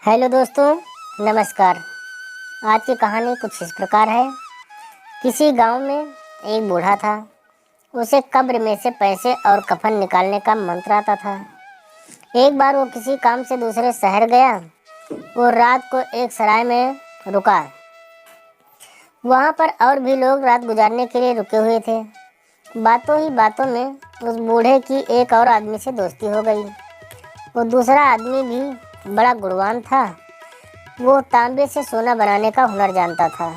Hello दोस्तों, नमस्कार। आज की कहानी कुछ इस प्रकार है। किसी गांव में एक बूढ़ा था। उसे कब्र में से पैसे और कफन निकालने का मंत्र आता था। एक बार वो किसी काम से दूसरे शहर गया। वो रात को एक सराय में रुका। वहाँ पर और भी लोग रात गुजारने के लिए रुके हुए थे। बातों ही बातों में उस बूढ़े की एक और आदमी से दोस्ती हो गई। वो दूसरा आदमी भी बड़ा गुणवान था। वो तांबे से सोना बनाने का हुनर जानता था।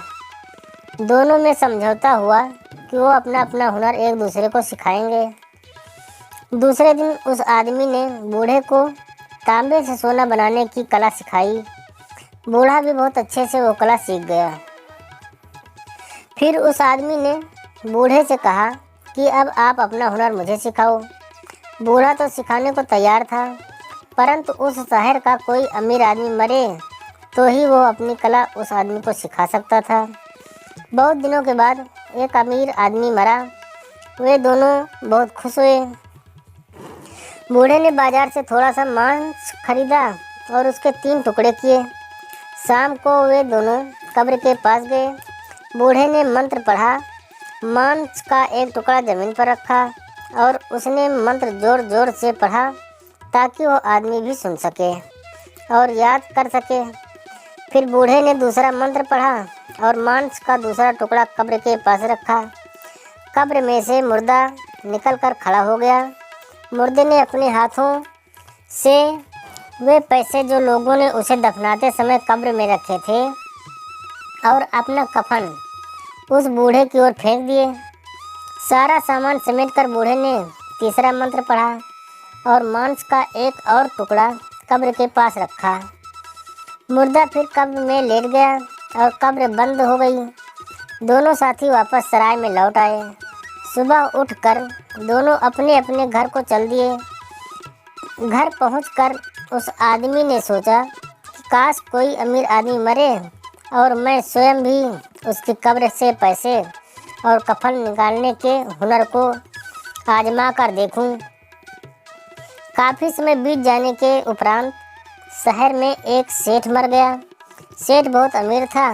दोनों में समझौता हुआ कि वो अपना अपना हुनर एक दूसरे को सिखाएंगे। दूसरे दिन उस आदमी ने बूढ़े को तांबे से सोना बनाने की कला सिखाई। बूढ़ा भी बहुत अच्छे से वो कला सीख गया। फिर उस आदमी ने बूढ़े से कहा कि अब आप अपना हुनर मुझे सिखाओ। बूढ़ा तो सिखाने को तैयार था, परंतु उस शहर का कोई अमीर आदमी मरे तो ही वो अपनी कला उस आदमी को सिखा सकता था। बहुत दिनों के बाद एक अमीर आदमी मरा। वे दोनों बहुत खुश हुए। बूढ़े ने बाजार से थोड़ा सा मांस खरीदा और उसके 3 टुकड़े किए। शाम को वे दोनों कब्र के पास गए। बूढ़े ने मंत्र पढ़ा, मांस का एक टुकड़ा जमीन पर रखा और उसने मंत्र जोर जोर से पढ़ा ताकि वो आदमी भी सुन सके और याद कर सके। फिर बूढ़े ने दूसरा मंत्र पढ़ा और मांस का दूसरा टुकड़ा कब्र के पास रखा। कब्र में से मुर्दा निकलकर खड़ा हो गया। मुर्दे ने अपने हाथों से वे पैसे जो लोगों ने उसे दफनाते समय कब्र में रखे थे और अपना कफन उस बूढ़े की ओर फेंक दिए। सारा सामान समेटकर बूढ़े ने तीसरा मंत्र पढ़ा और मांस का एक और टुकड़ा कब्र के पास रखा। मुर्दा फिर कब्र में लेट गया और कब्र बंद हो गई। दोनों साथी वापस सराय में लौट आए। सुबह उठकर दोनों अपने अपने घर को चल दिए। घर पहुंचकर उस आदमी ने सोचा कि काश कोई अमीर आदमी मरे और मैं स्वयं भी उसकी कब्र से पैसे और कफन निकालने के हुनर को आजमा कर देखूं। काफ़ी समय बीत जाने के उपरांत शहर में एक सेठ मर गया। सेठ बहुत अमीर था।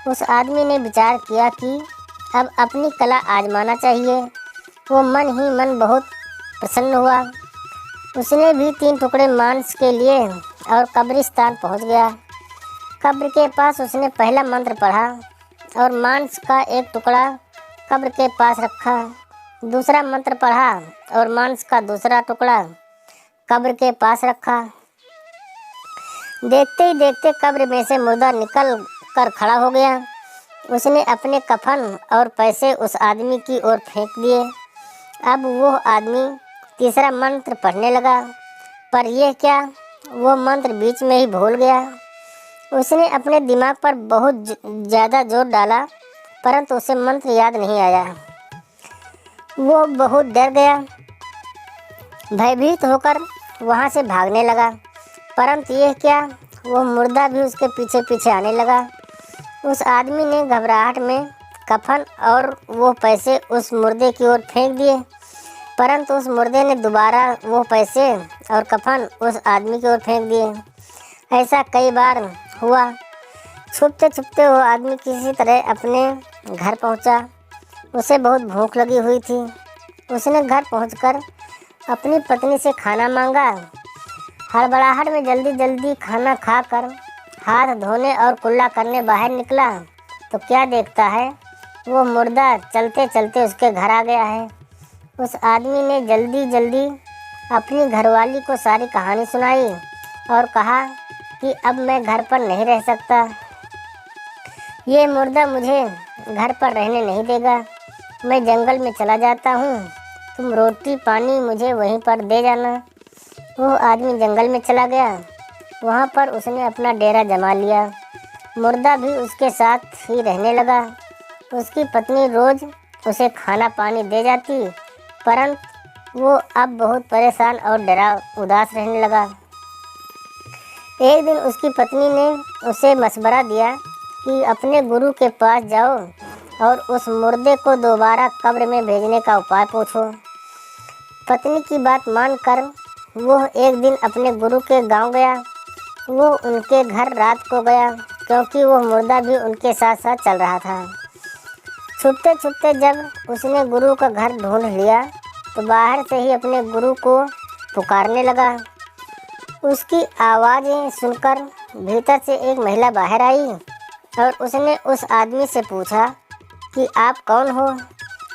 उस आदमी ने विचार किया कि अब अपनी कला आजमाना चाहिए। वो मन ही मन बहुत प्रसन्न हुआ। उसने भी 3 टुकड़े मांस के लिए और कब्रिस्तान पहुंच गया। कब्र के पास उसने पहला मंत्र पढ़ा और मांस का एक टुकड़ा कब्र के पास रखा। दूसरा मंत्र पढ़ा और मांस का दूसरा टुकड़ा कब्र के पास रखा। देखते ही देखते कब्र में से मुर्दा निकल कर खड़ा हो गया। उसने अपने कफन और पैसे उस आदमी की ओर फेंक दिए। अब वो आदमी तीसरा मंत्र पढ़ने लगा, पर यह क्या, वो मंत्र बीच में ही भूल गया। उसने अपने दिमाग पर बहुत ज़्यादा जोर डाला, परंतु उसे मंत्र याद नहीं आया। वो बहुत डर गया। भयभीत होकर वहाँ से भागने लगा, परंतु यह क्या, वो मुर्दा भी उसके पीछे पीछे आने लगा। उस आदमी ने घबराहट में कफन और वो पैसे उस मुर्दे की ओर फेंक दिए, परंतु उस मुर्दे ने दोबारा वो पैसे और कफन उस आदमी की ओर फेंक दिए। ऐसा कई बार हुआ। छुपते छुपते वो आदमी किसी तरह अपने घर पहुंचा। उसे बहुत भूख लगी हुई थी। उसने घर पहुंचकर अपनी पत्नी से खाना मांगा। हड़बड़ाहट में जल्दी जल्दी खाना खाकर हाथ धोने और कुल्ला करने बाहर निकला तो क्या देखता है, वो मुर्दा चलते चलते उसके घर आ गया है। उस आदमी ने जल्दी जल्दी अपनी घरवाली को सारी कहानी सुनाई और कहा कि अब मैं घर पर नहीं रह सकता। ये मुर्दा मुझे घर पर रहने नहीं देगा। मैं जंगल में चला जाता हूँ। तुम रोटी पानी मुझे वहीं पर दे जाना। वो आदमी जंगल में चला गया। वहाँ पर उसने अपना डेरा जमा लिया। मुर्दा भी उसके साथ ही रहने लगा। उसकी पत्नी रोज़ उसे खाना पानी दे जाती, परंतु वो अब बहुत परेशान और डरा उदास रहने लगा। एक दिन उसकी पत्नी ने उसे मशवरा दिया कि अपने गुरु के पास जाओ और उस मुर्दे को दोबारा कब्र में भेजने का उपाय पूछो। पत्नी की बात मानकर वो एक दिन अपने गुरु के गांव गया। वो उनके घर रात को गया, क्योंकि वो मुर्दा भी उनके साथ साथ चल रहा था। छुपते छुपते जब उसने गुरु का घर ढूंढ लिया तो बाहर से ही अपने गुरु को पुकारने लगा। उसकी आवाज़ें सुनकर भीतर से एक महिला बाहर आई और उसने उस आदमी से पूछा कि आप कौन हो।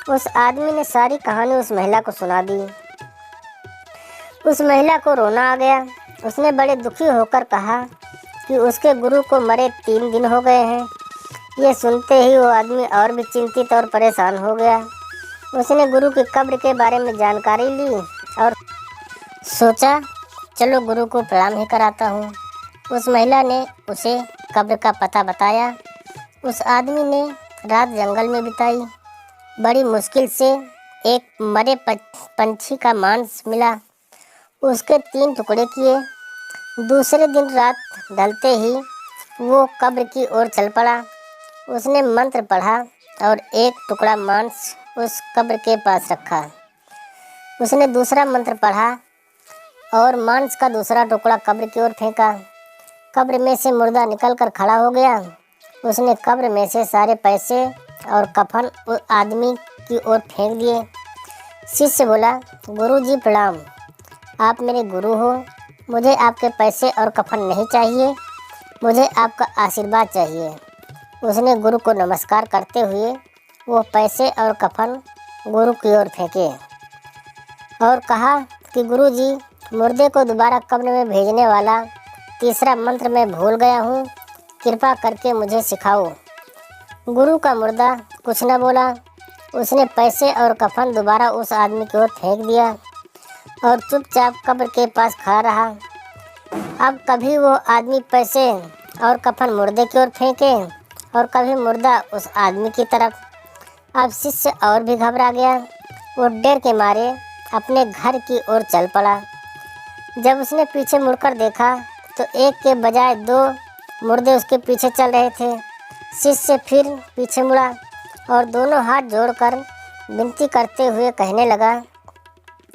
उस आदमी ने सारी कहानी उस महिला को सुना दी। उस महिला को रोना आ गया। उसने बड़े दुखी होकर कहा कि उसके गुरु को मरे 3 दिन हो गए हैं। ये सुनते ही वो आदमी और भी चिंतित और परेशान हो गया। उसने गुरु की कब्र के बारे में जानकारी ली और सोचा चलो गुरु को प्रणाम ही कराता हूँ। उस महिला ने उसे कब्र का पता बताया। उस आदमी ने रात जंगल में बिताई। बड़ी मुश्किल से एक मरे पंछी का मांस मिला। उसके 3 टुकड़े किए। दूसरे दिन रात ढलते ही वो कब्र की ओर चल पड़ा। उसने मंत्र पढ़ा और एक टुकड़ा मांस उस कब्र के पास रखा। उसने दूसरा मंत्र पढ़ा और मांस का दूसरा टुकड़ा कब्र की ओर फेंका। कब्र में से मुर्दा निकलकर खड़ा हो गया। उसने कब्र में से सारे पैसे और कफन उस आदमी की ओर फेंक दिए। शिष्य बोला, गुरु जी प्रणाम, आप मेरे गुरु हो। मुझे आपके पैसे और कफन नहीं चाहिए, मुझे आपका आशीर्वाद चाहिए। उसने गुरु को नमस्कार करते हुए वो पैसे और कफन गुरु की ओर फेंके और कहा कि गुरु जी, मुर्दे को दोबारा कब्र में भेजने वाला तीसरा मंत्र मैं भूल गया हूँ, कृपा करके मुझे सिखाओ। गुरु का मुर्दा कुछ न बोला। उसने पैसे और कफन दोबारा उस आदमी की ओर फेंक दिया और चुपचाप कब्र के पास खड़ा रहा। अब कभी वो आदमी पैसे और कफन मुर्दे की ओर फेंके और कभी मुर्दा उस आदमी की तरफ। अब शिष्य और भी घबरा गया। वो डर के मारे अपने घर की ओर चल पड़ा। जब उसने पीछे मुड़कर देखा तो एक के बजाय 2 मुर्दे उसके पीछे चल रहे थे। शिष्य फिर पीछे मुड़ा और दोनों हाथ जोड़कर विनती करते हुए कहने लगा,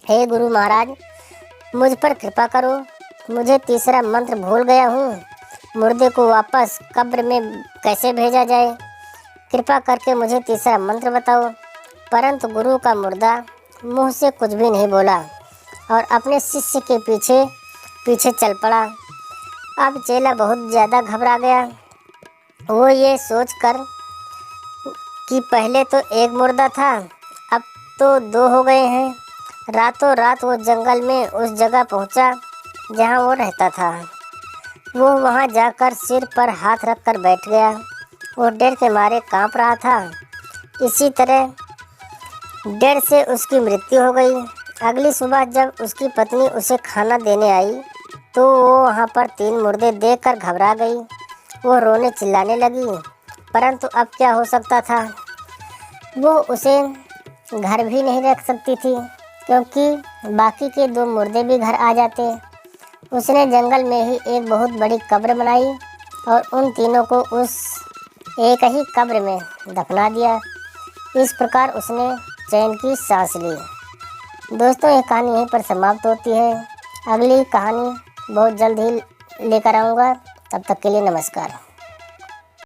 हे गुरु महाराज, मुझ पर कृपा करो। मुझे तीसरा मंत्र भूल गया हूँ। मुर्दे को वापस कब्र में कैसे भेजा जाए? कृपा करके मुझे तीसरा मंत्र बताओ। परंतु गुरु का मुर्दा मुँह से कुछ भी नहीं बोला और अपने शिष्य के पीछे पीछे चल पड़ा। अब चेला बहुत ज़्यादा घबरा गया। वो ये सोचकर कि पहले तो एक मुर्दा था, अब तो 2 हो गए हैं। रातों रात वो जंगल में उस जगह पहुंचा जहां वो रहता था। वो वहां जाकर सिर पर हाथ रखकर बैठ गया। वो डर के मारे कांप रहा था। इसी तरह डर से उसकी मृत्यु हो गई। अगली सुबह जब उसकी पत्नी उसे खाना देने आई तो वो वहाँ पर 3 मुर्दे देखकर घबरा गई। वो रोने चिल्लाने लगी, परंतु अब क्या हो सकता था? वो उसे घर भी नहीं रख सकती थी, क्योंकि बाकी के 2 मुर्दे भी घर आ जाते। उसने जंगल में ही एक बहुत बड़ी कब्र बनाई और उन तीनों को उस एक ही कब्र में दफना दिया। इस प्रकार उसने चैन की सांस ली। दोस्तों, ये कहानी यहीं पर समाप्त होती है। अगली कहानी बहुत जल्द ही लेकर आऊँगा। तब तक के लिए नमस्कार।